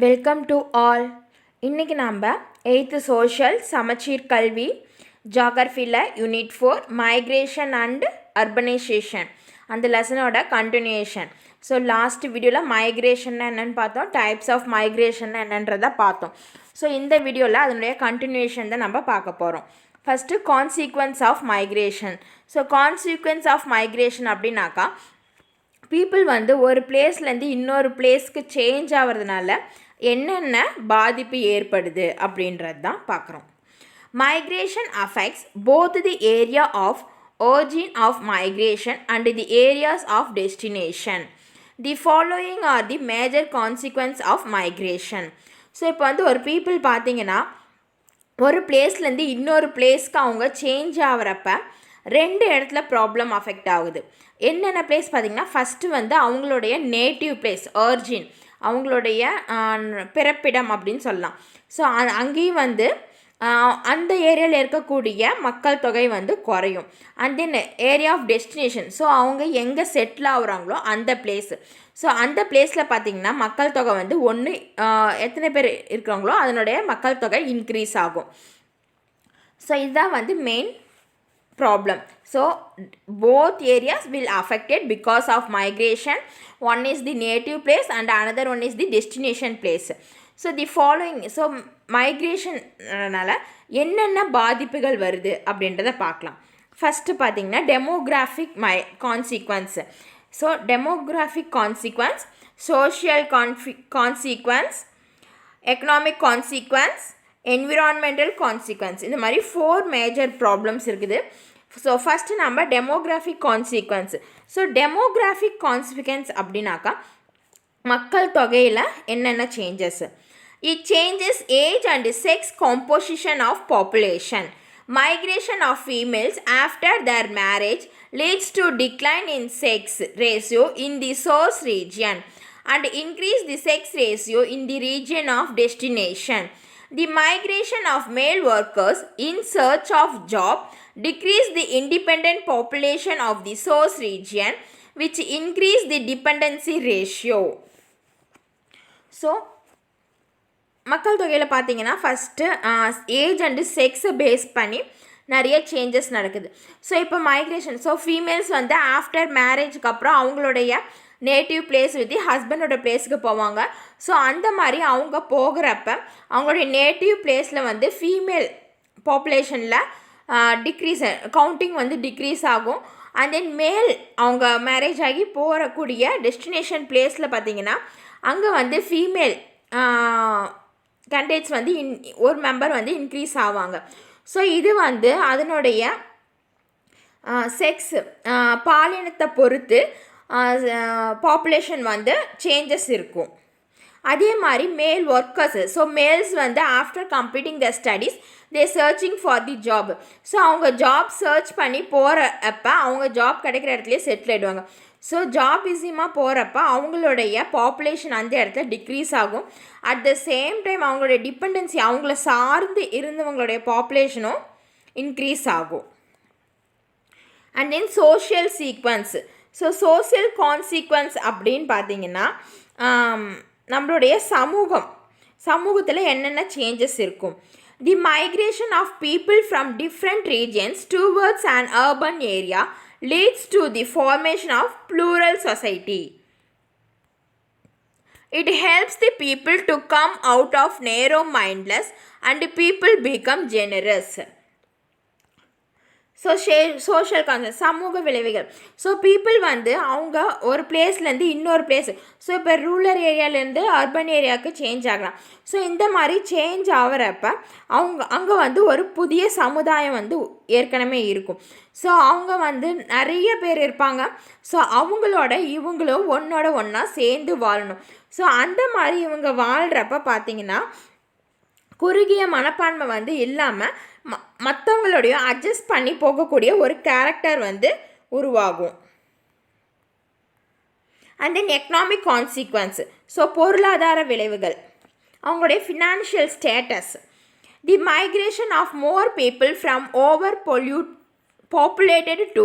Welcome to all. இன்றைக்கி நம்ம 8th social சமச்சீர் கல்வி ஜாகிரஃபியில் unit-4 மைக்ரேஷன் அண்ட் அர்பனைசேஷன் அந்த லெசனோட கண்டினியூஷன். ஸோ லாஸ்ட் வீடியோவில் மைக்ரேஷன் என்னென்னு பார்த்தோம், டைப்ஸ் ஆஃப் மைக்ரேஷன் என்னன்றதை பார்த்தோம். ஸோ இந்த வீடியோவில் அதனுடைய கண்டினியூஷன் தான் நம்ம பார்க்க போகிறோம். First consequence of migration. So consequence of migration அப்படின்னாக்கா பீப்புள் ஒரு பிளேஸ்லேருந்து இன்னொரு பிளேஸ்க்கு சேஞ்ச் ஆகிறதுனால என்னென்ன பாதிப்பு ஏற்படுது அப்படின்றது தான் பார்க்குறோம். Migration affects both the area of origin of migration and the areas of destination. The following are the major consequence of migration. So இப்போ ஒரு பீப்புள் பார்த்தீங்கன்னா ஒரு பிளேஸ்லேருந்து இன்னொரு பிளேஸ்க்கு அவங்க சேஞ்ச் ஆகிறப்ப ரெண்டு இடத்துல ப்ராப்ளம் அஃபெக்ட் ஆகுது. என்னென்ன பிளேஸ் பார்த்திங்கன்னா ஃபஸ்ட்டு அவங்களுடைய நேட்டிவ் பிளேஸ் ஆரிஜின், அவங்களுடைய பிறப்பிடம் அப்படின்னு சொல்லலாம். ஸோ அங்கேயும் அந்த ஏரியாவில் இருக்கக்கூடிய மக்கள் தொகை குறையும். And then area of destination, so அவங்க எங்கே செட்டில் ஆகுறாங்களோ அந்த பிளேஸு. ஸோ அந்த பிளேஸில் பார்த்திங்கன்னா மக்கள் தொகை ஒன்று எத்தனை பேர் இருக்கிறாங்களோ அதனுடைய மக்கள் தொகை இன்க்ரீஸ் ஆகும். ஸோ இதுதான் main problem. So both areas will affected because of migration. One is the native place and another one is the destination place. So the following, so migration நால என்னென்ன பாதிப்புகள் வருது அப்படின்றத பார்க்கலாம். ஃபர்ஸ்ட் பார்த்தீங்கன்னா demographic consequence. So demographic consequence, social consequence, economic consequence, environmental consequence. இந்த மாதிரி 4 major problems இருக்குது. ஸோ ஃபஸ்ட்டு நம்ம demographic consequence. So demographic consequence அப்படின்னாக்கா மக்கள் தொகையில் என்னென்ன changes. It changes age and sex composition of population. Migration of females after their marriage leads to decline in sex ratio in the source region and increase the sex ratio in the region of destination. The migration of male workers in search of job decrease the independent population of the source region, which increase the dependency ratio. So மக்கள் தொகையில் பார்த்தீங்கன்னா first age and செக்ஸை base பண்ணி நிறைய changes நடக்குது. So இப்போ migration, so females after மேரேஜுக்கு அப்புறம் அவங்களுடைய நேட்டிவ் பிளேஸ் வித் ஹஸ்பண்டோட பிளேஸுக்கு போவாங்க. ஸோ அந்த மாதிரி அவங்க போகிறப்ப அவங்களுடைய நேட்டிவ் பிளேஸில் ஃபீமேல் பாப்புலேஷனில் டிக்ரீஸ் கவுண்டிங் டிக்ரீஸ் ஆகும். அண்ட் தென் மேல் அவங்க மேரேஜ் ஆகி போகக்கூடிய டெஸ்டினேஷன் பிளேஸில் பார்த்திங்கன்னா அங்கே ஃபீமேல் கேண்டிடேட்ஸ் ஒரு மெம்பர் இன்க்ரீஸ் ஆவாங்க. ஸோ இது அதனுடைய செக்ஸ் பாலினத்தை பொறுத்து பாப்புலேஷன் சேஞ்சஸ் இருக்கும். அதே மாதிரி மேல் workers, so males after completing the studies they searching for the job. So அவங்க ஜாப் சர்ச் பண்ணி போகிறப்ப அவங்க ஜாப் கிடைக்கிற இடத்துலையே செட்டில் ஆகிடுவாங்க. ஸோ ஜாப் விஷயமாக போகிறப்ப அவங்களுடைய பாப்புலேஷன் அந்த இடத்துல டிக்ரீஸ் ஆகும். அட் த சேம் டைம் அவங்களுடைய டிபெண்டன்சி, அவங்கள சார்ந்து இருந்தவங்களுடைய பாப்புலேஷனும் இன்க்ரீஸ் ஆகும். And then social sequence. So social consequence அப்படின்னு பார்த்தீங்கன்னா நம்மளுடைய சமூகத்தில் என்னென்ன சேஞ்சஸ் இருக்கும். The migration of people from different regions towards an urban area leads to the formation of plural society. It helps the people to come out of narrow mindedness and people become generous. So social concept, சமூக விளைவுகள். So people அவங்க ஒரு பிளேஸ்லேருந்து இன்னொரு place, so இப்போ rural ஏரியாவிலேருந்து urban ஏரியாவுக்கு change ஆகலாம். So இந்த மாதிரி சேஞ்ச் ஆகிறப்ப அங்கே ஒரு புதிய சமுதாயம் ஏற்கனவே இருக்கும். ஸோ அவங்க நிறைய பேர் இருப்பாங்க. ஸோ இவங்களும் ஒன்றோட ஒன்றா சேர்ந்து வாழணும். ஸோ அந்த மாதிரி இவங்க வாழ்கிறப்ப பார்த்திங்கன்னா குறுகிய மனப்பான்மை இல்லாமல் மற்றவங்களோடைய அட்ஜஸ்ட் பண்ணி போகக்கூடிய ஒரு கேரக்டர் உருவாகும். And then economic consequence, so பொருளாதார விளைவுகள், அவங்களுடைய financial status. The migration of more people from over populated to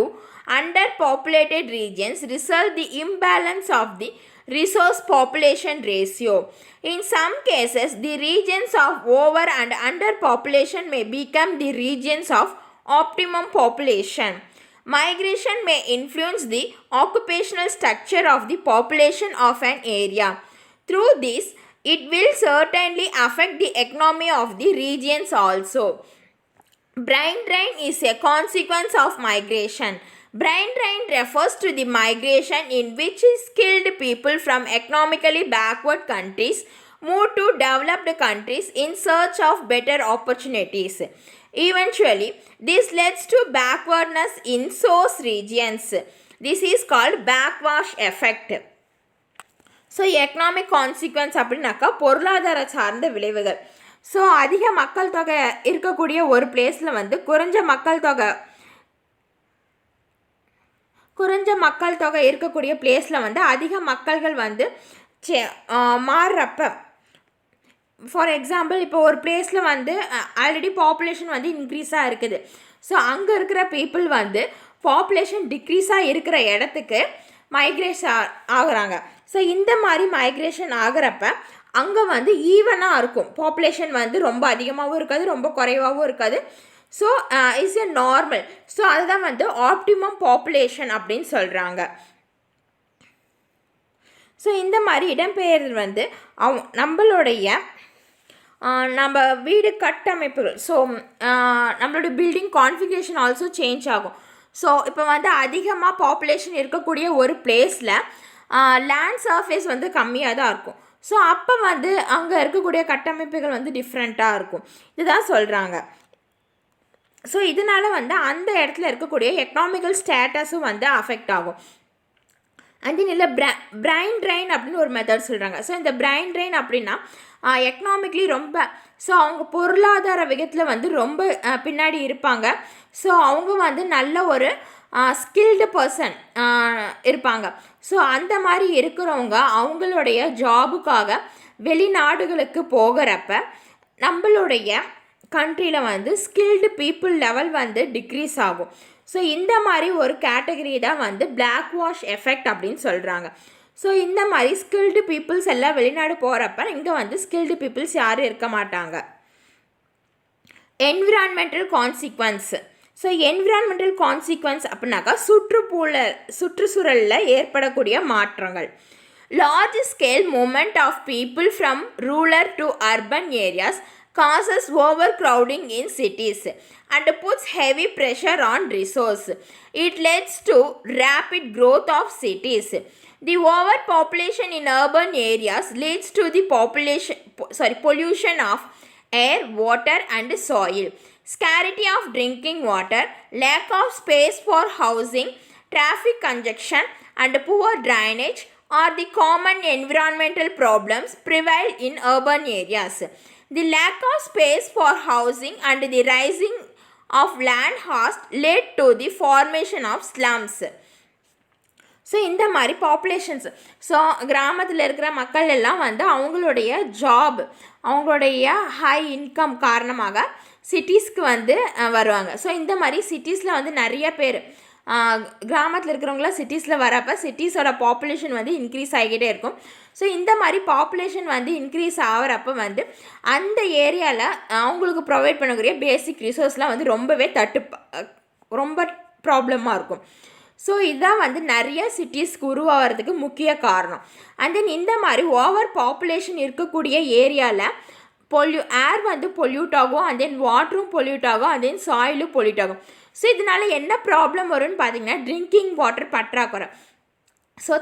underpopulated regions result the imbalance of the resource population ratio. In some cases, the regions of over and under population may become the regions of optimum population. Migration may influence the occupational structure of the population of an area. Through this, it will certainly affect the economy of the regions also. Brain drain is a consequence of migration. Brain drain refers to the migration in which skilled people from economically backward countries move to developed countries in search of better opportunities. Eventually, this leads to backwardness in source regions. This is called backwash effect. So economic consequence அப்படின்னாக்கா பொருளாதார சார்ந்த விளைவுகள். So அதிக மக்கள் தொகை இருக்கக்கூடிய ஒரு பிளேஸில் வந்து குறைஞ்ச மக்கள் தொகை இருக்கக்கூடிய பிளேஸில் வந்து அதிக மக்கள்கள் வந்து மாறுறப்ப, ஃபார் எக்ஸாம்பிள் இப்போ ஒரு பிளேஸில் வந்து ஆல்ரெடி பாப்புலேஷன் வந்து இன்க்ரீஸாக இருக்குது. ஸோ அங்கே இருக்கிற பீப்புள் வந்து பாப்புலேஷன் டிக்ரீஸாக இருக்கிற இடத்துக்கு மைக்ரேஷன் ஆகுறாங்க. ஸோ இந்த மாதிரி மைக்ரேஷன் ஆகிறப்ப அங்கே வந்து ஈவனாக இருக்கும். பாப்புலேஷன் வந்து ரொம்ப அதிகமாகவும் இருக்காது, ரொம்ப குறைவாகவும் இருக்காது. So it's a normal. So அதுதான் வந்து ஆப்டிமம் பாப்புலேஷன் அப்படின்னு சொல்கிறாங்க. ஸோ இந்த மாதிரி இடம்பெயர்தல் வந்து நம்ம வீடு கட்டமைப்புகள், ஸோ நம்மளோட பில்டிங் கான்ஃபிகரேஷன் ஆல்சோ சேஞ்ச் ஆகும். ஸோ இப்போ வந்து அதிகமாக பாப்புலேஷன் இருக்கக்கூடிய ஒரு பிளேஸில் லேண்ட் சர்ஃபேஸ் வந்து கம்மியாக தான் இருக்கும். ஸோ அப்போ வந்து அங்கே இருக்கக்கூடிய கட்டமைப்புகள் வந்து டிஃப்ரெண்ட்டாக இருக்கும். இதுதான் சொல்கிறாங்க. ஸோ இதனால் வந்து அந்த இடத்துல இருக்கக்கூடிய எக்கனாமிக்கல் ஸ்டேட்டஸும் வந்து அஃபெக்ட் ஆகும். அண்ட் தென் இல்லை பிரைன் ட்ரெயின் அப்படின்னு ஒரு மெத்தட் சொல்கிறாங்க. ஸோ இந்த பிரைன் ட்ரெயின் அப்படின்னா எக்கனாமிக்லி ரொம்ப, ஸோ அவங்க பொருளாதார விதத்தில் வந்து ரொம்ப பின்னாடி இருப்பாங்க. ஸோ அவங்க வந்து நல்ல ஒரு ஸ்கில்டு பர்சன் இருப்பாங்க. ஸோ அந்த மாதிரி இருக்கிறவங்க அவங்களுடைய ஜாபுக்காக வெளிநாடுகளுக்கு போகிறப்ப நம்மளுடைய கண்ட்ரியில் வந்து ஸ்கில்டு பீப்புள் லெவல் வந்து டிக்ரீஸ் ஆகும். ஸோ இந்த மாதிரி ஒரு கேட்டகரி தான் வந்து பிளாக் வாஷ் எஃபெக்ட் அப்படின்னு சொல்கிறாங்க. ஸோ இந்த மாதிரி ஸ்கில்டு பீப்புள்ஸ் எல்லாம் வெளிநாடு போகிறப்ப இங்கே வந்து ஸ்கில்டு பீப்புள்ஸ் யாரும் இருக்க மாட்டாங்க. Environmental consequence. So environmental consequence அப்படின்னாக்கா சுற்றுச்சூழலில் ஏற்படக்கூடிய மாற்றங்கள். Large scale movement of people from rural to urban areas causes overcrowding in cities and puts heavy pressure on resource. It leads to rapid growth of cities. The overpopulation in urban areas leads to the pollution of air, water and soil, scarcity of drinking water, lack of space for housing, traffic congestion and poor drainage are the common environmental problems prevail in urban areas. The lack of space for housing and the rising of land cost led to the formation of slums. So இந்த மாதிரி populations, so கிராமத்தில் இருக்கிற மக்கள் எல்லாம் வந்து அவங்களுடைய job, அவங்களுடைய high income காரணமாக சிட்டிஸ்க்கு வந்து வருவாங்க. ஸோ இந்த மாதிரி சிட்டிஸில் வந்து நிறைய பேர் கிராமத்தில் இருக்கிறவங்களாம் சிட்டிஸில் வரப்போ சிட்டிஸோட பாப்புலேஷன் வந்து இன்க்ரீஸ் ஆகிக்கிட்டே இருக்கும். ஸோ இந்த மாதிரி பாப்புலேஷன் வந்து இன்க்ரீஸ் ஆகிறப்ப வந்து அந்த ஏரியாவில் அவங்களுக்கு ப்ரொவைட் பண்ணக்கூடிய பேசிக் ரிசோர்ஸ்லாம் வந்து ரொம்ப ப்ராப்ளமாக இருக்கும். ஸோ இதுதான் வந்து நிறைய சிட்டிஸ்க்கு உருவாகிறதுக்கு முக்கிய காரணம். அண்ட் தென் இந்த மாதிரி ஓவர் பாப்புலேஷன் இருக்கக்கூடிய ஏரியாவில் ஏர் வந்து பொல்யூட் ஆகும், அண்ட் தென் வாட்டரும் பொல்யூட் ஆகும், அண்ட் தென் சாயிலும் பொல்யூட் ஆகும். ஸோ இதனால் என்ன ப்ராப்ளம் வரும்னு பார்த்தீங்கன்னா ட்ரிங்கிங் வாட்டர் பற்றாக்குறை. ஸோ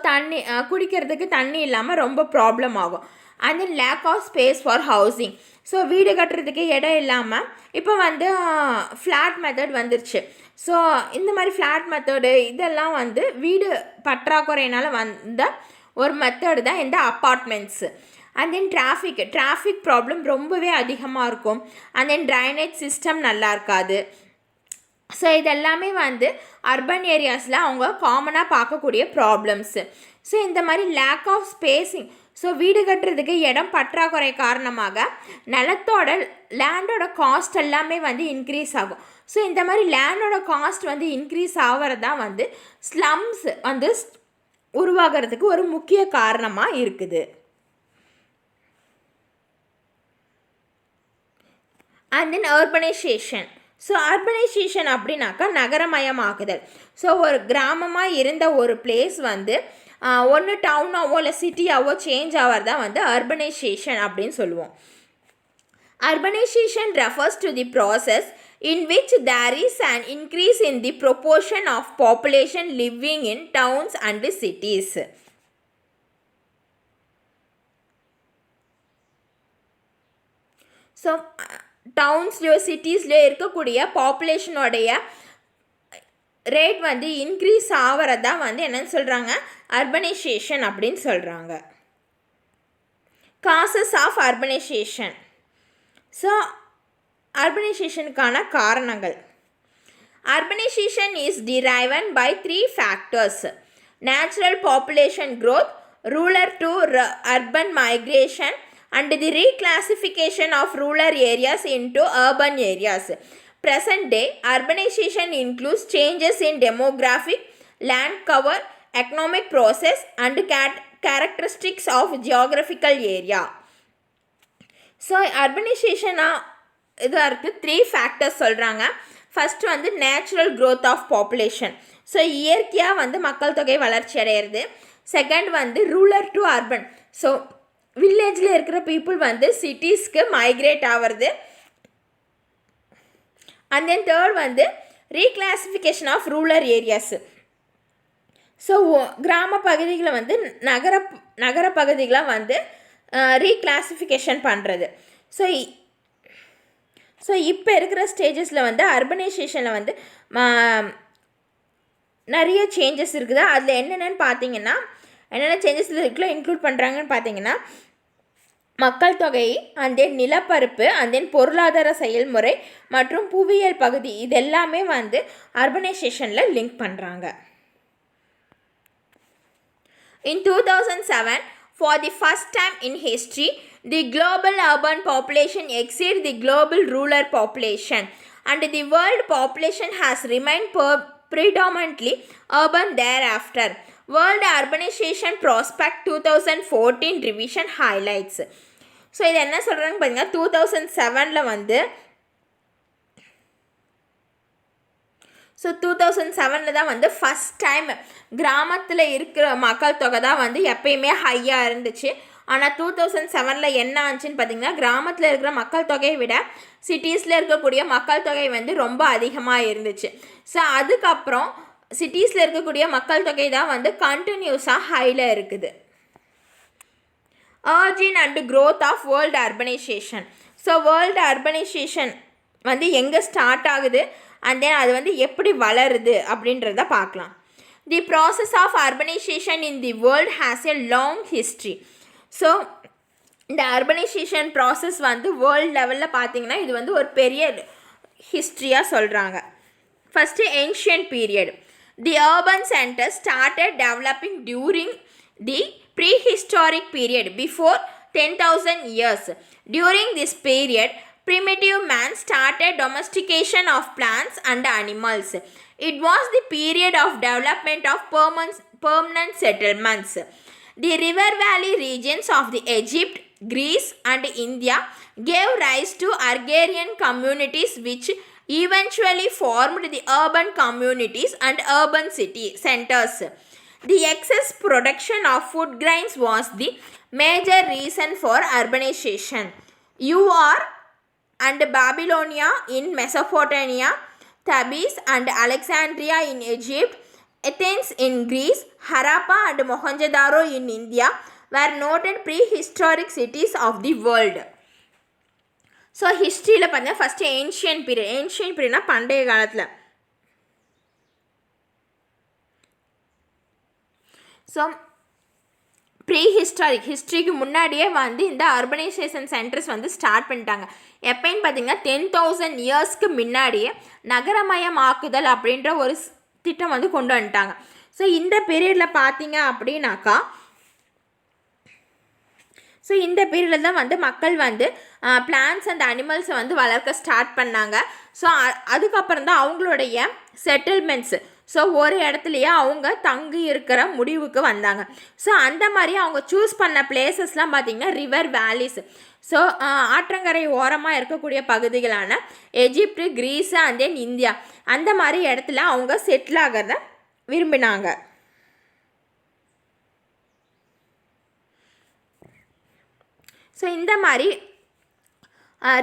குடிக்கிறதுக்கு தண்ணி இல்லாமல் ரொம்ப ப்ராப்ளம் ஆகும். And then lack of space for housing. So வீடு கட்டுறதுக்கு இடம் இல்லாமல் இப்போ வந்து ஃப்ளாட் மெத்தட் வந்துருச்சு. ஸோ இந்த மாதிரி ஃப்ளாட் மெத்தடு இதெல்லாம் வந்து வீடு பற்றாக்குறையினால் வந்த ஒரு மெத்தடு தான் இந்த apartments. And then traffic problem ரொம்பவே அதிகமாக இருக்கும். அண்ட் தென் ட்ரைனேஜ் சிஸ்டம் நல்லா இருக்காது. ஸோ இதெல்லாமே வந்து அர்பன் ஏரியாஸில் அவங்க காமனாக பார்க்கக்கூடிய ப்ராப்ளம்ஸு. ஸோ இந்த மாதிரி லேக் ஆஃப் ஸ்பேஸிங், ஸோ வீடு கட்டுறதுக்கு இடம் பற்றாக்குறை காரணமாக லேண்டோட காஸ்ட் எல்லாமே வந்து இன்க்ரீஸ் ஆகும். ஸோ இந்த மாதிரி லேண்டோட காஸ்ட் வந்து இன்க்ரீஸ் ஆகிறது தான் வந்து ஸ்லம்ஸ் வந்து உருவாகிறதுக்கு ஒரு முக்கிய காரணமாக இருக்குது. And then urbanisation. So urbanisation அப்படின்னாக்கா நகரமயமாக்குதல். ஸோ ஒரு கிராமமாக இருந்த ஒரு பிளேஸ் வந்து ஒன்று டவுனாவோ இல்லை சிட்டியாவோ சேஞ்ச் ஆகிறதான் வந்து அர்பனைசேஷன் அப்படின்னு சொல்லுவோம். Urbanization refers to the process in which there is an increase in the proportion of population living in towns and cities. So டவுன்ஸ்லையோ சிட்டிஸ்லையோ இருக்கக்கூடிய பாப்புலேஷனோடைய ரேட் வந்து இன்க்ரீஸ் ஆகிறதான் வந்து என்னன்னு சொல்கிறாங்க, அர்பனைசேஷன் அப்படின்னு சொல்கிறாங்க. Causes of urbanization. ஸோ அர்பனைசேஷனுக்கான காரணங்கள். Urbanization is driven by 3 factors: natural population growth, rural to urban migration, and the reclassification of rural areas into urban areas. Present day, urbanization includes changes in demographic, land cover, economic process, and characteristics of geographical area. So அர்பனைசேஷனாக இதாக இருக்குது 3 factors சொல்கிறாங்க. First வந்து natural growth of population. So இயற்கையாக வந்து மக்கள் தொகை வளர்ச்சி அடையிறது. செகண்ட் வந்து ரூரல் டு அர்பன். ஸோ வில்லேஜில் இருக்கிற பீப்புள் வந்து சிட்டிஸ்க்கு மைக்ரேட் ஆகிறது. அண்ட் தென் தேர்ட் வந்து ரீக்ளாசிஃபிகேஷன் ஆஃப் ரூரல் ஏரியாஸு. ஸோ கிராம பகுதிகளை வந்து நகர பகுதிகளை வந்து ரீக்ளாசிஃபிகேஷன் பண்ணுறது. ஸோ இப்போ இருக்கிற ஸ்டேஜஸில் வந்து அர்பனைசேஷனில் வந்து நிறைய சேஞ்சஸ் இருக்குது. அதில் என்னென்னு பார்த்தீங்கன்னா, என்னென்ன சேஞ்சஸ் இருக்குள்ள இன்க்ளூட் பண்ணுறாங்கன்னு பார்த்தீங்கன்னா, மக்கள் தொகை, அந்த நிலப்பரப்பு, அந்த பொருளாதார செயல்முறை மற்றும் புவியியல் பகுதி, இது எல்லாமே வந்து அர்பனைசேஷனில் லிங்க் பண்ணுறாங்க. In 2007, for the first time in history, the global urban population exceeded the global rural population, and the world population has remained predominantly urban thereafter. World Urbanization Prospect 2014 revision highlights. So இது என்ன சொல்கிறாங்க பார்த்தீங்கன்னா, 2007 வந்து 2007 தான் வந்து first time கிராமத்தில் இருக்கிற மக்கள் தொகை தான் வந்து எப்பயுமே ஹையாக இருந்துச்சு. ஆனால் 2007 என்ன ஆச்சுன்னு பார்த்தீங்கன்னா, கிராமத்தில் இருக்கிற மக்கள் தொகையை விட சிட்டிஸில் இருக்கக்கூடிய மக்கள் தொகை வந்து ரொம்ப அதிகமாக இருந்துச்சு. ஸோ அதுக்கப்புறம் சிட்டிஸில் இருக்கக்கூடிய மக்கள் தொகை தான் வந்து கண்டினியூஸாக ஹையில் இருக்குது. Origin and growth of world urbanization. So world urbanization வந்து எங்கே ஸ்டார்ட் ஆகுது அண்ட் தென் அது வந்து எப்படி வளருது அப்படின்றத பார்க்கலாம். The process of urbanisation in the world has a long history. So இந்த அர்பனைசேஷன் ப்ராசஸ் வந்து வேர்ல்டு லெவலில் பார்த்திங்கன்னா இது வந்து ஒரு பெரிய ஹிஸ்ட்ரியாக சொல்கிறாங்க. First ancient period. The urban centers started developing during the prehistoric period before 10,000 years. During this period, primitive man started domestication of plants and animals. It was the period of development of permanent settlements. The river valley regions of the Egypt, Greece and India gave rise to agrarian communities which eventually formed the urban communities and urban city centers. The excess production of food grains was the major reason for urbanization. Ur and Babylonia in Mesopotamia, Thebes and Alexandria in Egypt, Athens in Greece, Harappa and Mohenjo-daro in India were noted prehistoric cities of the world. So ஹிஸ்ட்ரியில் பார்த்தீங்கன்னா first ancient period. Ancient பீரியட்னா பண்டைய காலத்தில். So ஹிஸ்ட்ரிக்கு முன்னாடியே வந்து இந்த urbanisation centres வந்து start பண்ணிட்டாங்க. எப்போன்னு பார்த்தீங்கன்னா 10,000 இயர்ஸ்க்கு முன்னாடியே நகரமயமாக்குதல் அப்படின்ற ஒரு திட்டம் வந்து கொண்டு வந்துட்டாங்க. ஸோ இந்த பீரியடில் பார்த்தீங்க அப்படின்னாக்கா, ஸோ இந்த பீரியடில் தான் வந்து மக்கள் வந்து பிளான்ஸ் அண்ட் அனிமல்ஸை வந்து வளர்க்க ஸ்டார்ட் பண்ணாங்க. ஸோ அதுக்கப்புறம் தான் அவங்களுடைய செட்டில்மெண்ட்ஸு, ஸோ ஒரு இடத்துலையே அவங்க தங்கி இருக்கிற முடிவுக்கு வந்தாங்க. ஸோ அந்த மாதிரி அவங்க சூஸ் பண்ண பிளேசஸ்லாம் பார்த்திங்கன்னா ரிவர் வேலிஸ். ஸோ ஆற்றங்கரை ஓரமாக இருக்கக்கூடிய பகுதிகளான aegypti, grease and then India, அந்த மாதிரி இடத்துல அவங்க செட்டில் ஆகிறத விரும்பினாங்க. ஸோ இந்த மாதிரி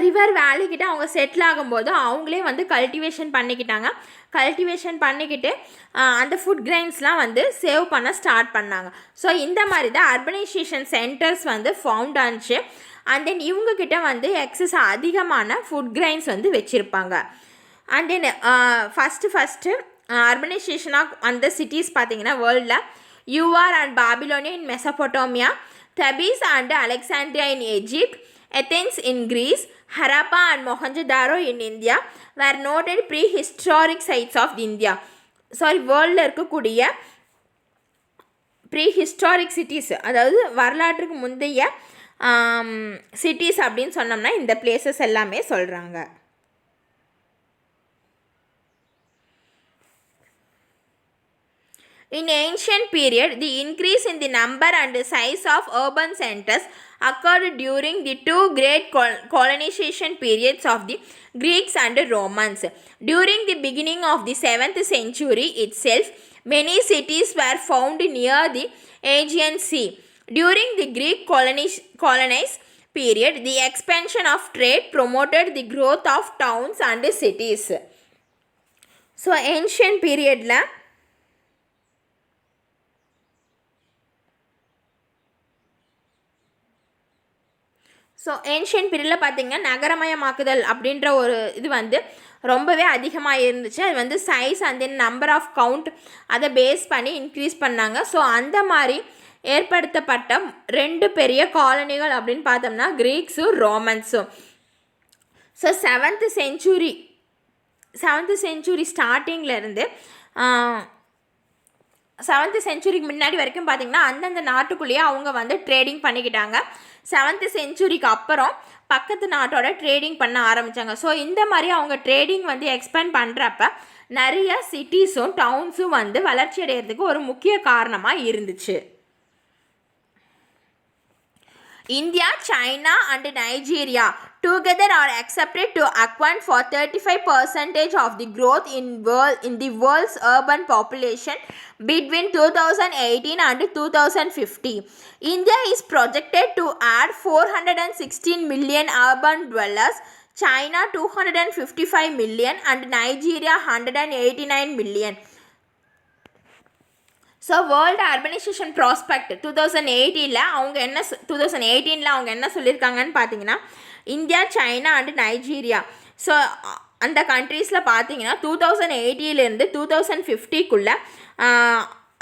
ரிவர் வேலிக்கிட்ட அவங்க செட்டில் ஆகும்போது அவங்களே வந்து கல்டிவேஷன் பண்ணிக்கிட்டு அந்த ஃபுட் கிரைன்ஸ்லாம் வந்து சேவ் பண்ண ஸ்டார்ட் பண்ணாங்க. ஸோ இந்த மாதிரி தான் அர்பனைசேஷன் சென்டர்ஸ் வந்து ஃபவுண்ட் ஆச்சு. அண்ட் தென் இவங்கக்கிட்ட வந்து எக்ஸஸ் அதிகமான ஃபுட் கிரைன்ஸ் வந்து வச்சுருப்பாங்க. And then first urbanisation of அந்த சிட்டிஸ் பார்த்திங்கன்னா வேர்ல்டில் Ur and Babylonia in Mesopotamia, Thebes and Alexandria in Egypt, Athens in Greece, Harappa and Mohenjo-daro in India were noted prehistoric sites of India. வேர்ல்டில் இருக்கக்கூடிய prehistoric cities, அதாவது வரலாற்றுக்கு முந்தைய cities அப்படின்னு சொன்னோம்னா இந்த பிளேசஸ் எல்லாமே சொல்கிறாங்க. In ancient period, the increase in the number and size of urban centers occurred during the two great colonization periods of the Greeks and Romans. During the beginning of the 7th century itself, many cities were found near the Aegean Sea. During the Greek colonized period, the expansion of trade promoted the growth of towns and cities. So, ancient period la ancient பீரியடில் பார்த்திங்கன்னா நகரமயமாக்குதல் அப்படின்ற ஒரு இது வந்து ரொம்பவே அதிகமாக இருந்துச்சு. அது வந்து size and then number of count அதை பேஸ் பண்ணி இன்க்ரீஸ் பண்ணாங்க. ஸோ அந்த மாதிரி ஏற்படுத்தப்பட்ட 2 பெரிய காலனிகள் அப்படின்னு பார்த்தோம்னா கிரீக்ஸும் ரோமன்ஸும். ஸோ 7th செஞ்சுரி ஸ்டார்டிங்லேருந்து 7th செஞ்சுரிக்கு முன்னாடி வரைக்கும் பார்த்திங்கன்னா அந்தந்த நாட்டுக்குள்ளேயே அவங்க வந்து ட்ரேடிங் பண்ணிக்கிட்டாங்க. 7th செஞ்சுரிக்கு அப்புறம் பக்கத்து நாட்டோட ட்ரேடிங் பண்ண ஆரம்பித்தாங்க. ஸோ இந்த மாதிரி அவங்க ட்ரேடிங் வந்து எக்ஸ்பேண்ட் பண்ணுறப்ப நிறைய சிட்டிஸும் டவுன்ஸும் வந்து வளர்ச்சி அடைகிறதுக்கு ஒரு முக்கிய காரணமாக இருந்துச்சு. India, China and Nigeria together are accepted to account for 35% of the growth in the world's urban population between 2018 and 2050. India is projected to add 416 million urban dwellers, China 255 million and Nigeria 189 million. So world urbanisation prospect 2018 அவங்க என்ன சொல்லியிருக்காங்கன்னு பார்த்தீங்கன்னா India, China and Nigeria, so அந்த கண்ட்ரீஸில் பார்த்தீங்கன்னா 2018 2050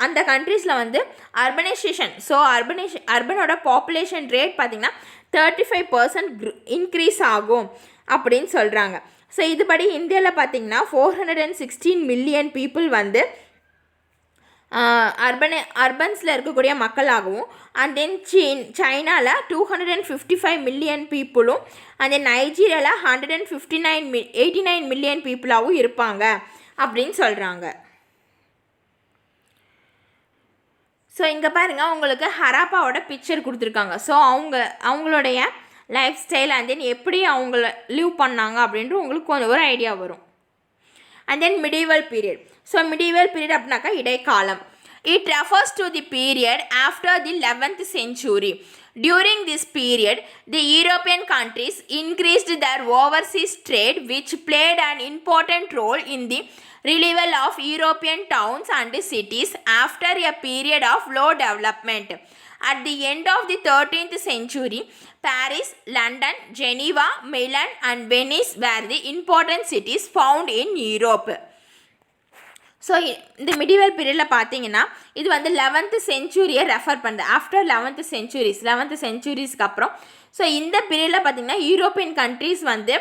அந்த கண்ட்ரீஸில் வந்து அர்பனைசேஷன், ஸோ அர்பனோட பாப்புலேஷன் ரேட் பார்த்திங்கன்னா 35% இன்க்ரீஸ் ஆகும் அப்படின்னு சொல்கிறாங்க. ஸோ இதுபடி இந்தியாவில் பார்த்திங்கன்னா 416 மில்லியன் பீப்புள் வந்து அர்பன்ஸில் இருக்கக்கூடிய மக்களாகவும், அண்ட் தென் சைனாவில் 255 மில்லியன் பீப்புளும், அண்ட் தென் நைஜீரியாவில் 89 மில்லியன் பீப்புளாகவும் இருப்பாங்க அப்படின்னு சொல்கிறாங்க. ஸோ இங்கே பாருங்கள், உங்களுக்கு ஹராப்பாவோட பிக்சர் கொடுத்துருக்காங்க. ஸோ அவங்களுடைய லைஃப் ஸ்டைல் அண்ட் தென் எப்படி அவங்கள லிவ் பண்ணாங்க அப்படின்ட்டு உங்களுக்கு கொஞ்சம் ஒரு ஐடியா வரும். And then medieval period. So medieval period அப்படின்னாக்கா இடைக்காலம். It refers to the period after the 11th century. During this period, the European countries increased their overseas trade, which played an important role in the revival of European towns and cities after a period of low development. At the end of the 13th century, Paris, London, Geneva, Milan and Venice were the important cities found in Europe. So இந்த medieval பீரியடில் பார்த்தீங்கன்னா இது வந்து 11th செஞ்சுரியை refer பண்ணுது. After 11th செஞ்சுரிஸ்க்கு அப்புறம் so இந்த பீரியடில் பார்த்திங்கன்னா யூரோப்பியன் கண்ட்ரீஸ் வந்து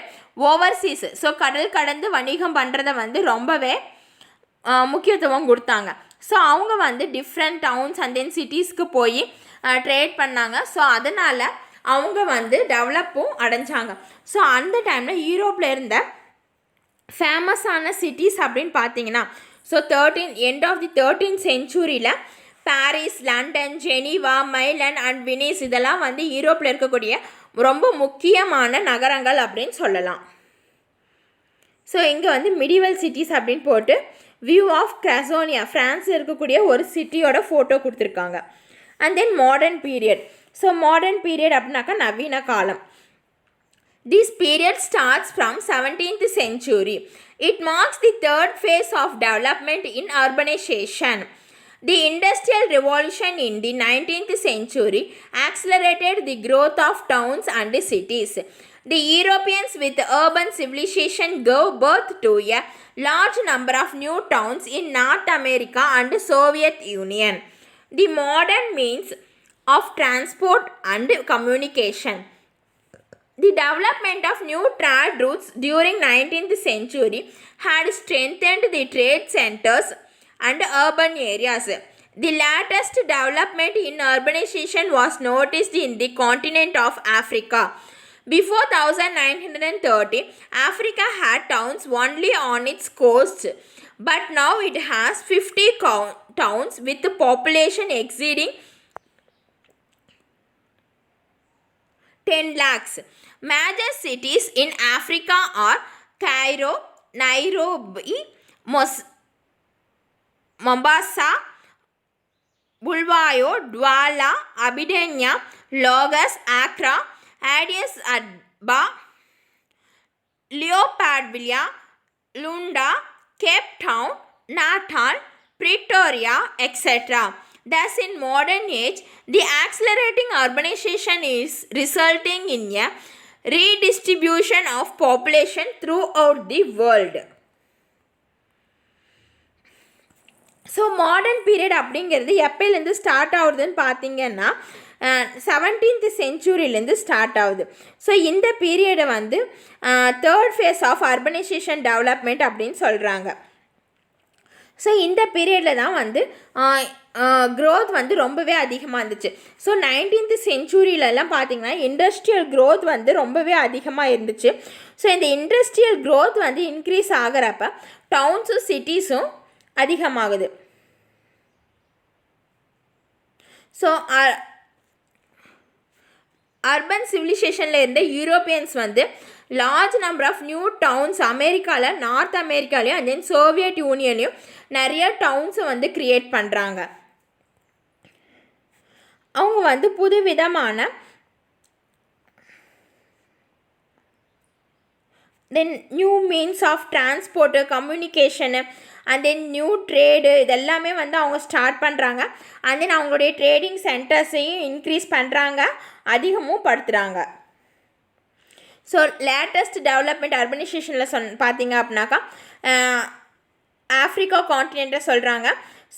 ஓவர்சீஸ், ஸோ கடல் கடந்து வணிகம் பண்ணுறதை வந்து ரொம்பவே முக்கியத்துவம் கொடுத்தாங்க. ஸோ அவங்க வந்து டிஃப்ரெண்ட் டவுன்ஸ் அண்ட் தென் சிட்டிஸ்க்கு போய் ட்ரேட் பண்ணாங்க. ஸோ அதனால் அவங்க வந்து டெவலப்பும் அடைஞ்சாங்க. ஸோ அந்த டைமில் யூரோப்பில் இருந்த ஃபேமஸான சிட்டிஸ் அப்படின்னு பார்த்தீங்கன்னா so end of the 13th செஞ்சுரியில் Paris, London, Geneva, Milan and Venice இதெல்லாம் வந்து யூரோப்பில் இருக்கக்கூடிய ரொம்ப முக்கியமான நகரங்கள் அப்படின்னு சொல்லலாம். ஸோ இங்கே வந்து மிடிவல் சிட்டிஸ் அப்படின்னு போட்டு வியூ ஆஃப் கிராசோனியா ஃப்ரான்ஸில் இருக்கக்கூடிய ஒரு சிட்டியோட ஃபோட்டோ கொடுத்துருக்காங்க. And then modern period. So modern period அப்படின்னாக்கா நவீன காலம். This period starts from 17th century. It marks the third phase of development in urbanization. The Industrial Revolution in the 19th century accelerated the growth of towns and cities. The Europeans with urban civilization gave birth to a large number of new towns in North America and Soviet Union. The modern means of transport and communication. The development of new trade routes during 19th century had strengthened the trade centers and urban areas. The latest development in urbanization was noticed in the continent of Africa. Before 1930, Africa had towns only on its coast, but now it has 50 towns with a population exceeding 10 lakhs. Major cities in Africa are Cairo, Nairobi, Mombasa, Bulawayo, Douala, Abidjan, Lagos, Accra, Addis Ababa, Leopoldville, Luanda, Cape Town, Natal, Pretoria, etc. Thus, in modern age, the accelerating urbanization is resulting in a redistribution of population throughout the world. So modern period அப்படிங்கிறது எப்போலேருந்து start ஆகுதுன்னு பார்த்தீங்கன்னா 17th செஞ்சுரியிலேருந்து start ஆகுது. So இந்த பீரியடை வந்து third phase of urbanization development அப்படின்னு சொல்கிறாங்க. So இந்த பீரியடில் தான் வந்து க்ரோத் வந்து ரொம்பவே அதிகமாக இருந்துச்சு. ஸோ 19th செஞ்சுரியிலலாம் பார்த்திங்கன்னா இண்டஸ்ட்ரியல் க்ரோத் வந்து ரொம்பவே அதிகமாக இருந்துச்சு. ஸோ இந்த இண்டஸ்ட்ரியல் க்ரோத் வந்து இன்க்ரீஸ் ஆகிறப்ப டவுன்ஸும் சிட்டிஸும் அதிகமாகுது. ஸோ அர்பன் சிவிலைசேஷனில் இருந்த யூரோப்பியன்ஸ் வந்து large number of new towns அமெரிக்காவில், நார்த் அமெரிக்காலையும் அண்ட் தென் சோவியட் யூனியன்லையும் நிறைய டவுன்ஸை வந்து க்ரியேட் பண்ணுறாங்க. அவங்க வந்து புது விதமான then new means of transport, communication and then new trade இதெல்லாமே வந்து அவங்க ஸ்டார்ட் பண்ணுறாங்க. அண்ட் தென் அவங்களுடைய ட்ரேடிங் சென்டர்ஸையும் இன்க்ரீஸ் பண்ணுறாங்க, அதிகமும் படுத்துகிறாங்க. ஸோ லேட்டஸ்ட் டெவலப்மெண்ட் அர்பனைசேஷனில் பார்த்தீங்க அப்படின்னாக்கா ஆஃப்ரிக்கா கான்டினெண்ட்டை சொல்கிறாங்க.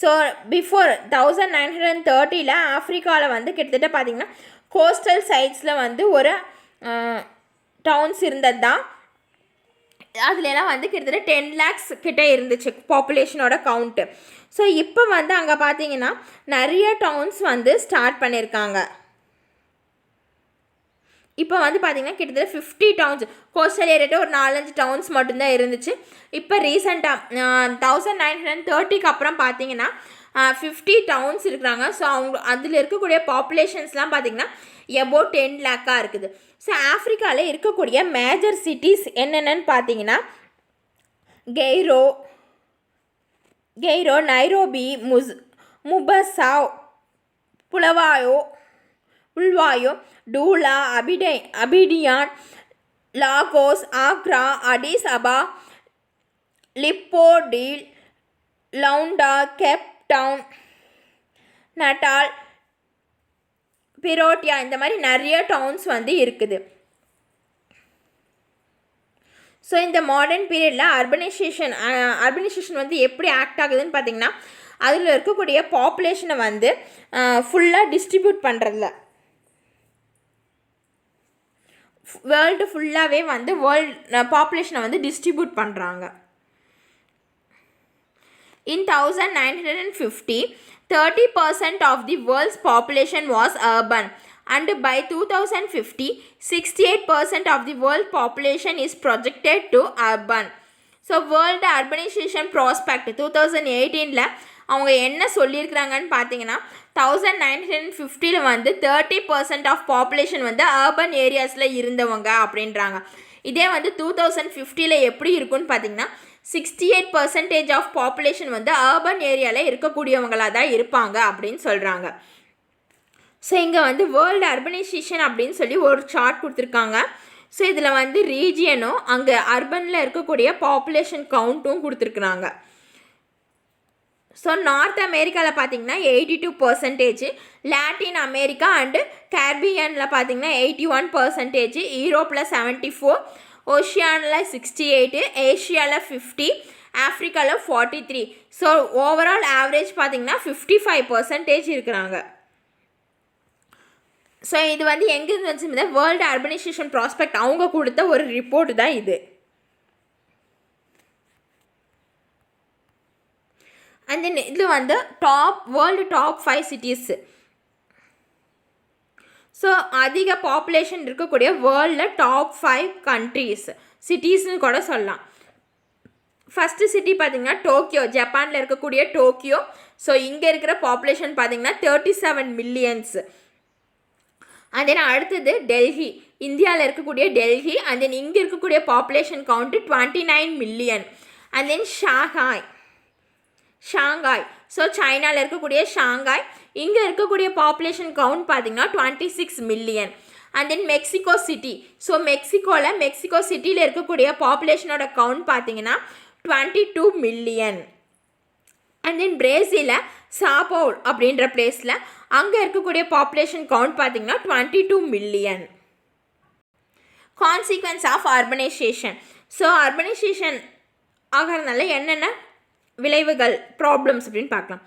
ஸோ பிஃபோர் 1930 ஆஃப்ரிக்காவில் வந்து கிட்டத்தட்ட பார்த்திங்கன்னா கோஸ்டல் சைட்ஸில் வந்து ஒரு டவுன்ஸ் இருந்தது தான். அதுலலாம் வந்து கிட்டத்தட்ட 10 lakhs கிட்டே இருந்துச்சு பாப்புலேஷனோட கவுண்ட்டு. ஸோ இப்போ வந்து அங்கே பார்த்தீங்கன்னா நிறைய டவுன்ஸ் வந்து ஸ்டார்ட் பண்ணியிருக்காங்க. இப்போ வந்து பார்த்திங்கன்னா கிட்டத்தட்ட 50 டவுன்ஸ், கோஸ்டல் ஏரியாட்ட ஒரு 4-5 டவுன்ஸ் மட்டும்தான் இருந்துச்சு. இப்போ ரீசெண்டாக 1930க்கு அப்புறம் பார்த்திங்கன்னா 50 டவுன்ஸ் இருக்கிறாங்க. ஸோ அவங்க அதில் இருக்கக்கூடிய பாப்புலேஷன்ஸ்லாம் பார்த்திங்கன்னா எபோவ் 10 lakh இருக்குது. ஸோ ஆஃப்ரிக்காவில் இருக்கக்கூடிய மேஜர் சிட்டிஸ் என்னென்னு பார்த்தீங்கன்னா Cairo, Nairobi, முபஸா, புல்வாயோ, டூலா, Abidjan, Lagos, Agra, அடிஸ் அபா, லிப்போர்டீல், லவுண்டா, கேப் டவுன், நட்டால், பிரோட்டியா இந்த மாதிரி நிறைய டவுன்ஸ் வந்து இருக்குது. ஸோ இந்த மாடர்ன் பீரியடில் அர்பனைசேஷன் வந்து எப்படி ஆக்ட் ஆகுதுன்னு பார்த்திங்கன்னா அதில் இருக்கக்கூடிய பாப்புலேஷனை வந்து ஃபுல்லாக டிஸ்ட்ரிபியூட் பண்ணுறதில்ல, வேர்ல்டு ஃபுல்லாகவே வந்து பாப்புலேஷனை வந்து டிஸ்ட்ரிபியூட் பண்ணுறாங்க. In 1950, 30% of the world's population was urban, and by 2050, 68% of the world population is projected to urban. So world urbanisation prospect 2018 அவங்க என்ன சொல்லியிருக்கிறாங்கன்னு பார்த்தீங்கன்னா 1950 வந்து 30% ஆஃப் பாப்புலேஷன் வந்து அர்பன் ஏரியாஸில் இருந்தவங்க அப்படின்றாங்க. இதே வந்து 2050 எப்படி இருக்குன்னு பார்த்தீங்கன்னா 68% ஆஃப் பாப்புலேஷன் வந்து அர்பன் ஏரியாவில் இருக்கக்கூடியவங்களாக தான் இருப்பாங்க அப்படின்னு சொல்கிறாங்க. ஸோ இங்கே வந்து வேர்ல்டு அர்பனைசேஷன் அப்படின்னு சொல்லி ஒரு சார்ட் கொடுத்துருக்காங்க. ஸோ இதில் வந்து ரீஜியனும் அங்கே அர்பனில் இருக்கக்கூடிய பாப்புலேஷன் கவுண்ட்டும் கொடுத்துருக்குறாங்க. ஸோ நார்த் அமெரிக்காவில் பார்த்தீங்கன்னா 82%, லாட்டின் அமெரிக்கா அண்டு கேரிபியனில் பார்த்தீங்கன்னா 81%, யூரோப்பில் 74, ஓஷியானில் 68, ஏஷியாவில் 50, ஆஃப்ரிக்காவில் 43. ஸோ ஓவரால் ஆவரேஜ் பார்த்தீங்கன்னா 55% இருக்கிறாங்க. ஸோ இது வந்து எங்கேருந்து வந்துச்சு, வேர்ல்டு அர்பனைசேஷன் ப்ராஸ்பெக்ட் அவங்க கொடுத்த ஒரு ரிப்போர்ட் தான் இது. அண்ட் தென் இது வந்து வேர்ல்டு டாப் 5 சிட்டிஸ். ஸோ அதிக பாப்புலேஷன் இருக்கக்கூடிய வேர்ல்டில் டாப் 5 கண்ட்ரீஸ் சிட்டிஸ்னு கூட சொல்லலாம். ஃபஸ்ட்டு சிட்டி பார்த்திங்கன்னா டோக்கியோ, ஜப்பானில் இருக்கக்கூடிய டோக்கியோ. ஸோ இங்கே இருக்கிற பாப்புலேஷன் பார்த்திங்கன்னா 37 மில்லியன்ஸ். அண்ட் தென் அடுத்தது டெல்லி, இந்தியாவில் இருக்கக்கூடிய டெல்லி. அண்ட் தென் இங்கே இருக்கக்கூடிய population count 29 million. And then Shanghai, so சைனாவில் இருக்கக்கூடிய ஷாங்காய், இங்கே இருக்கக்கூடிய பாப்புலேஷன் கவுண்ட் பார்த்திங்கன்னா 26 million. And then Mexico city, so Mexico சிட்டியில் இருக்கக்கூடிய பாப்புலேஷனோட கவுண்ட் பார்த்திங்கன்னா 22 மில்லியன். அண்ட் தென் பிரேசிலில் சாப்போல் அப்படின்ற பிளேஸில் அங்கே இருக்கக்கூடிய பாப்புலேஷன் கவுண்ட் பார்த்திங்கன்னா 22 million. Consequence of urbanization. So urbanization ஆகிறதுனால என்னென்ன விளைவுகள், ப்ராப்ளம்ஸ் அப்படின்னு பார்க்கலாம்.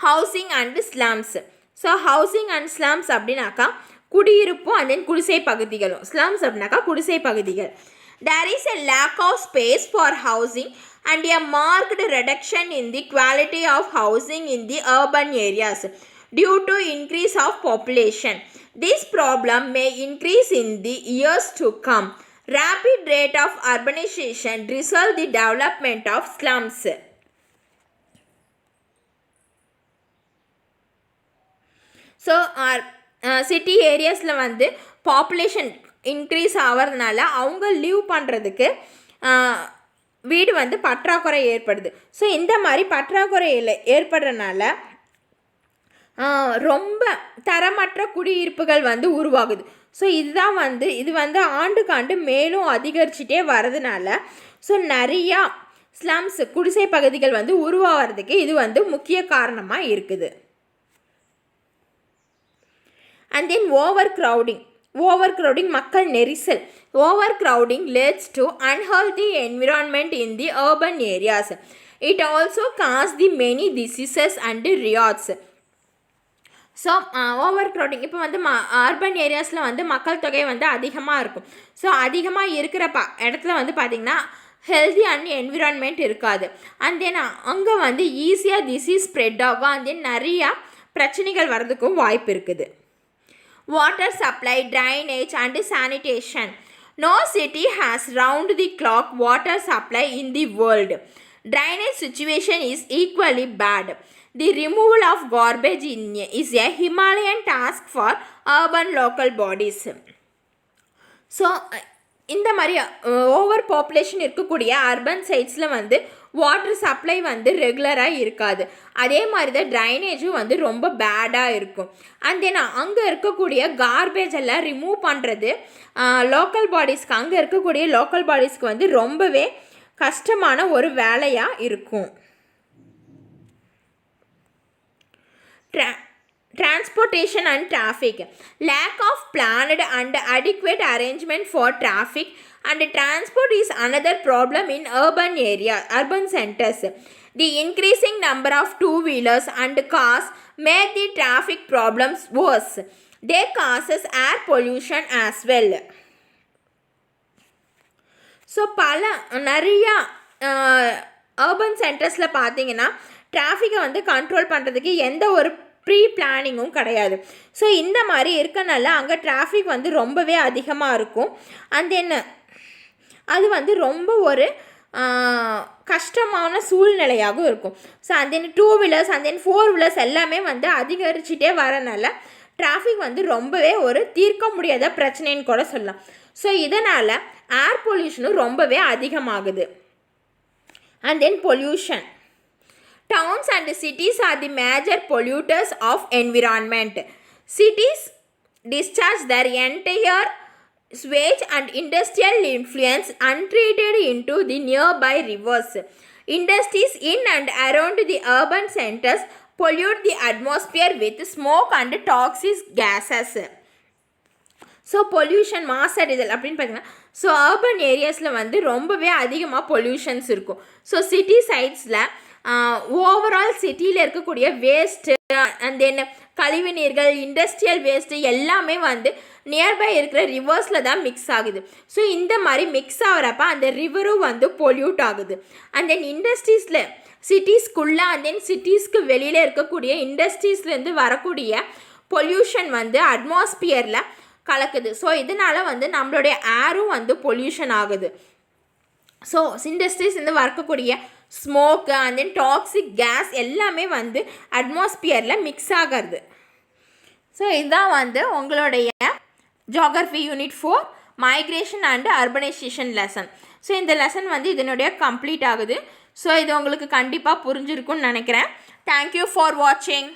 Housing and slums. So housing and slums அப்படின்னாக்கா குடியிருப்பும் அண்ட் தென் குடிசை பகுதிகளும். ஸ்லம்ஸ் அப்படின்னாக்கா குடிசை பகுதிகள். There is a lack of space for housing and a marked reduction in the quality of housing in the urban areas due to increase of population. This problem may increase in the years to come. Rapid rate of urbanization result the development of slums. So city ஏரியாஸில் வந்து population increase ஆகிறதுனால அவங்க leave பண்ணுறதுக்கு வீடு வந்து பற்றாக்குறை ஏற்படுது. So இந்த மாதிரி பற்றாக்குறையில் ஏற்படுறதுனால ரொம்ப தரமற்ற குடியிருப்புகள் வந்து உருவாகுது. ஸோ இது வந்து ஆண்டுக்கு ஆண்டு மேலும் அதிகரிச்சுட்டே வரதுனால ஸோ நிறையா ஸ்லம்ஸ் குடிசை பகுதிகள் வந்து உருவாகிறதுக்கு இது வந்து முக்கிய காரணமாக இருக்குது. அண்ட் தென் ஓவர் க்ரௌடிங் மக்கள் நெரிசல். Overcrowding leads to unhealthy environment in the urban areas. It also causes the many diseases and riots. So overcrowding இப்போ வந்து அர்பன் ஏரியாஸில் வந்து மக்கள் தொகை வந்து அதிகமாக இருக்கும். ஸோ அதிகமாக இருக்கிற இடத்துல வந்து பார்த்திங்கன்னா ஹெல்தி அண்ட் என்விரான்மெண்ட் இருக்காது. அண்ட் தென் அங்கே வந்து ஈஸியாக டிசீஸ் ஸ்ப்ரெட் ஆகும். அண்ட் தென் நிறையா பிரச்சனைகள் வர்றதுக்கும் வாய்ப்பு இருக்குது. Water supply, drainage and sanitation. No city has round-the-clock water supply in the world. Drainage situation is equally bad. The removal of garbage is a Himalayan task for urban local bodies. So, இந்த மாதிரி over population இருக்கக்கூடிய urban சைட்ஸில் வந்து water supply வந்து ரெகுலராக இருக்காது. அதே மாதிரி தான் ட்ரைனேஜும் வந்து ரொம்ப பேடாக இருக்கும். அண்ட் தென் அங்கே இருக்கக்கூடிய கார்பேஜ் எல்லாம் ரிமூவ் பண்ணுறது அங்கே இருக்கக்கூடிய லோக்கல் பாடிஸ்க்கு வந்து ரொம்பவே கஷ்டமான ஒரு வேலையாக இருக்கும். Transportation and traffic. Lack of planned and adequate arrangement for traffic and transport is another problem in urban centers. The increasing number of two-wheelers and cars make the traffic problems worse. They causes air pollution as well. So நிறையா urban சென்டர்ஸில் பார்த்தீங்கன்னா டிராஃபிக்கை வந்து control பண்ணுறதுக்கு எந்த ஒரு pre பிளானிங்கும் கிடையாது. So இந்த மாதிரி இருக்கனால அங்கே டிராஃபிக் வந்து ரொம்பவே அதிகமாக இருக்கும். அண்ட் தென் அது வந்து ரொம்ப ஒரு கஷ்டமான சூழ்நிலையாகவும் இருக்கும். So and then 2 wheelers and then 4 wheelers எல்லாமே வந்து அதிகரிச்சுட்டே வரனால டிராஃபிக் வந்து ரொம்பவே ஒரு தீர்க்க முடியாத பிரச்சனைன்னு கூட சொல்லலாம். ஸோ இதனால் ஏர் பொல்யூஷனும் ரொம்பவே அதிகமாகுது. And then pollution. Towns and cities are the major polluters of environment. Cities discharge their entire sewage and industrial influence untreated into the nearby rivers. Industries in and around the urban centers pollute the atmosphere with smoke and toxic gases. So pollution மாசடைதல் அப்படின்னு பார்த்தீங்கன்னா so urban ஏரியாஸில் வந்து ரொம்பவே அதிகமாக pollutions இருக்கும். So city சைட்ஸில் overall சிட்டியில் இருக்கக்கூடிய waste and then கழிவு நீர்கள் இண்டஸ்ட்ரியல் வேஸ்ட்டு எல்லாமே வந்து நியர்பை இருக்கிற ரிவர்ஸில் தான் மிக்ஸ் ஆகுது. ஸோ இந்த மாதிரி மிக்ஸ் ஆகிறப்ப அந்த ரிவரும் வந்து பொல்யூட் ஆகுது. அண்ட் தென் இண்டஸ்ட்ரீஸில் சிட்டிஸ்க்குள்ளே அண்ட் தென் சிட்டிஸ்க்கு வெளியில் இருக்கக்கூடிய இண்டஸ்ட்ரீஸ்லேருந்து வரக்கூடிய பொல்யூஷன் வந்து அட்மாஸ்பியரில் கலக்குது. ஸோ இதனால் வந்து நம்மளுடைய ஏரும் வந்து பொல்யூஷன் ஆகுது. ஸோ இண்டஸ்ட்ரீஸ்லேருந்து வரக்கூடிய smoke and then toxic gas எல்லாமே வந்து அட்மாஸ்பியரில் மிக்ஸ் ஆகிறது. ஸோ இதுதான் வந்து உங்களுடைய geography unit 4 migration and urbanization lesson. So இந்த லெசன் வந்து இதனுடைய கம்ப்ளீட் ஆகுது. ஸோ இது உங்களுக்கு கண்டிப்பாக புரிஞ்சிருக்குன்னு நினைக்கிறேன். தேங்க்யூ ஃபார் வாட்சிங்.